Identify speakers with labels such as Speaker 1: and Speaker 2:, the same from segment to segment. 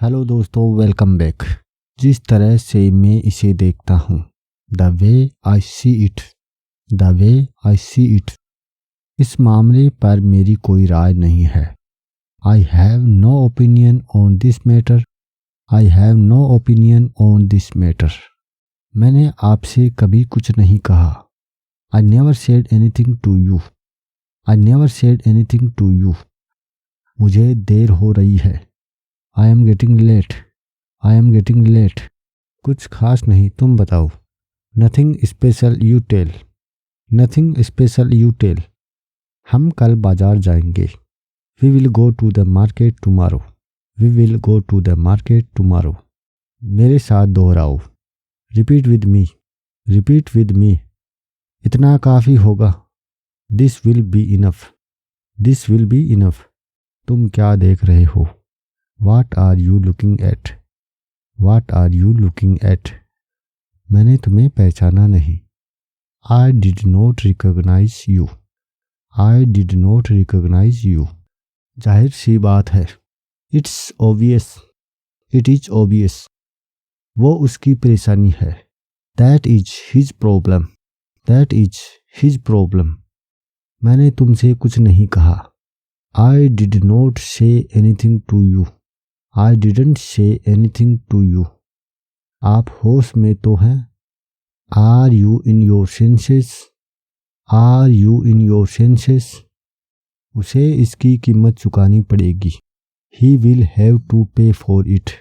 Speaker 1: Hello दोस्तों, welcome back. जिस तरह से मैं इसे देखता हूँ, the way I see it, the way I see it, इस मामले पर मेरी कोई राय नहीं है। I have no opinion on this matter, I have no opinion on this matter. मैंने आपसे कभी कुछ नहीं कहा। I never said anything to you, I never said anything to you. मुझे देर हो रही है। I am getting late, I am getting late. कुछ खास नहीं, तुम बताओ। Nothing special you tell, nothing special you tell. हम कल बाजार जाएंगे। We will go to the market tomorrow, we will go to the market tomorrow. मेरे साथ दोहराओ। Repeat with me, repeat with me. इतना काफ़ी होगा। This will be enough, this will be enough. तुम क्या देख रहे हो? What are you looking at? What are you looking at? मैंने तुम्हें पहचाना नहीं। I did not recognize you, I did not recognize you। जाहिर सी बात है। It's obvious, it is obvious। वो उसकी परेशानी है। That is his problem, that is his problem। मैंने तुमसे कुछ नहीं कहा। I did not say anything to you, I didn't say anything to you। आप होश में तो हैं? Are you in your senses? Are you in your senses? उसे इसकी कीमत चुकानी पड़ेगी। He will have to pay for it,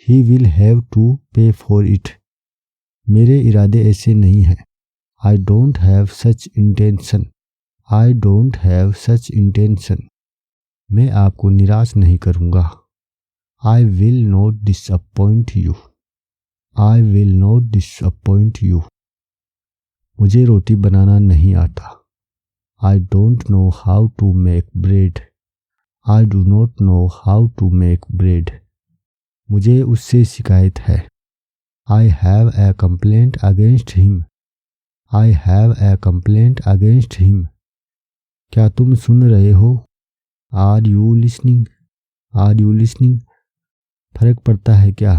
Speaker 1: he will have to pay for it। मेरे इरादे ऐसे नहीं हैं। I don't have such intention, I don't have such intention। मैं आपको निराश नहीं करूँगा। I will not disappoint you, I will not disappoint you। मुझे रोटी बनाना नहीं आता। I don't know how to make bread, I do not know how to make bread। मुझे उससे शिकायत है। I have a complaint against him, I have a complaint against him। क्या तुम सुन रहे हो? Are you listening, are you listening? फर्क पड़ता है क्या?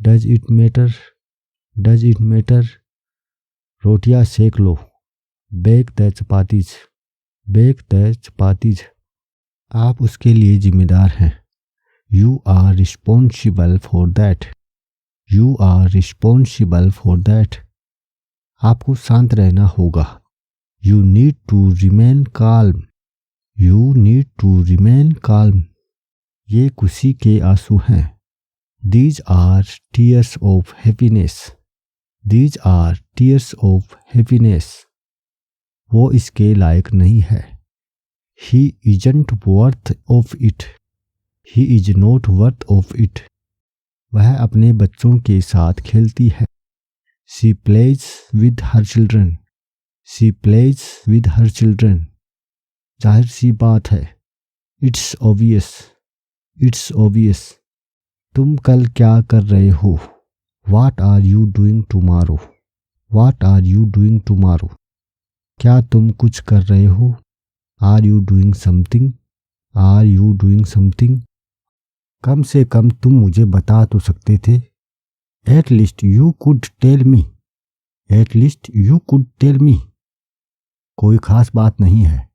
Speaker 1: Does it matter, does it matter? रोटियां सेक लो। Bake the chapatis, bake the chapatis. आप उसके लिए जिम्मेदार हैं। You are responsible for that, you are responsible for that. आपको शांत रहना होगा। You need to remain calm, you need to remain calm. ये खुशी के आंसू हैं। These are tears of happiness, these are tears of happiness। वो इसके लायक नहीं है। He isn't worth of it, he is not worth of it। वह अपने बच्चों के साथ खेलती है। She plays with her children, she plays with her children। जाहिर सी बात है। It's obvious, it's obvious। तुम कल क्या कर रहे हो? What are you doing tomorrow? What are you doing tomorrow? क्या तुम कुछ कर रहे हो? Are you doing something? Are you doing something? कम से कम तुम मुझे बता तो सकते थे। At least you could tell me, at least you could tell me। कोई खास बात नहीं है।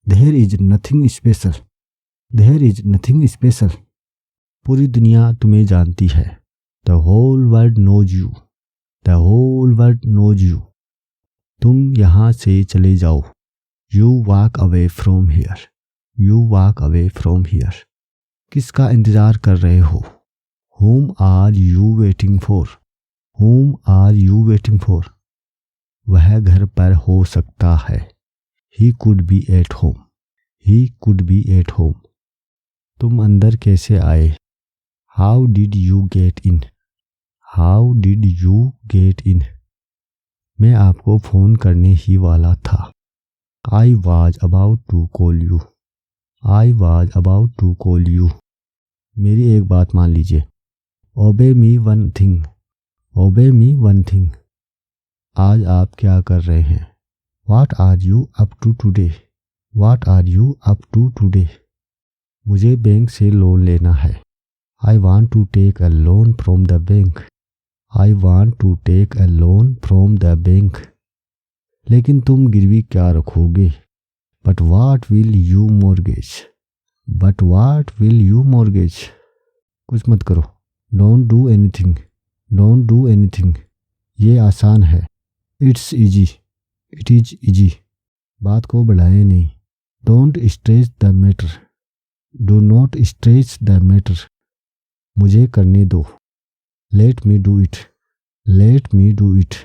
Speaker 1: There is nothing special, there is nothing special। पूरी दुनिया तुम्हें जानती है। The whole world knows you, the whole world knows you। तुम यहाँ से चले जाओ। You walk away from here, you walk away from here। किसका इंतज़ार कर रहे हो? Whom are you waiting for, whom are you waiting for? वह घर पर हो सकता है। He could be at home, he could be at home। तुम अंदर कैसे आए? How did you get in, how did you get in? मैं आपको फ़ोन करने ही वाला था। I was about to call you, I was about to call you। मेरी एक बात मान लीजिए। Obey me one thing, obey me one thing। आज आप क्या कर रहे हैं? What are you up to today, what are you up to today? मुझे बैंक से लोन लेना है। I want to take a loan from the bank. I want to take a loan from the bank. लेकिन तुम गिरवी क्या रखोगे? But what will you mortgage. But what will you mortgage. कुछ मत करो। Don't do anything. Don't do anything. ये आसान है। It's easy. It is easy. बात को बढ़ाएं नहीं। Don't stretch the matter. Do not stretch the matter. मुझे करने दो। Let me do it. Let me do it.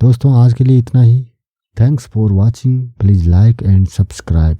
Speaker 1: दोस्तों आज के लिए इतना ही। Thanks for watching. Please like and subscribe.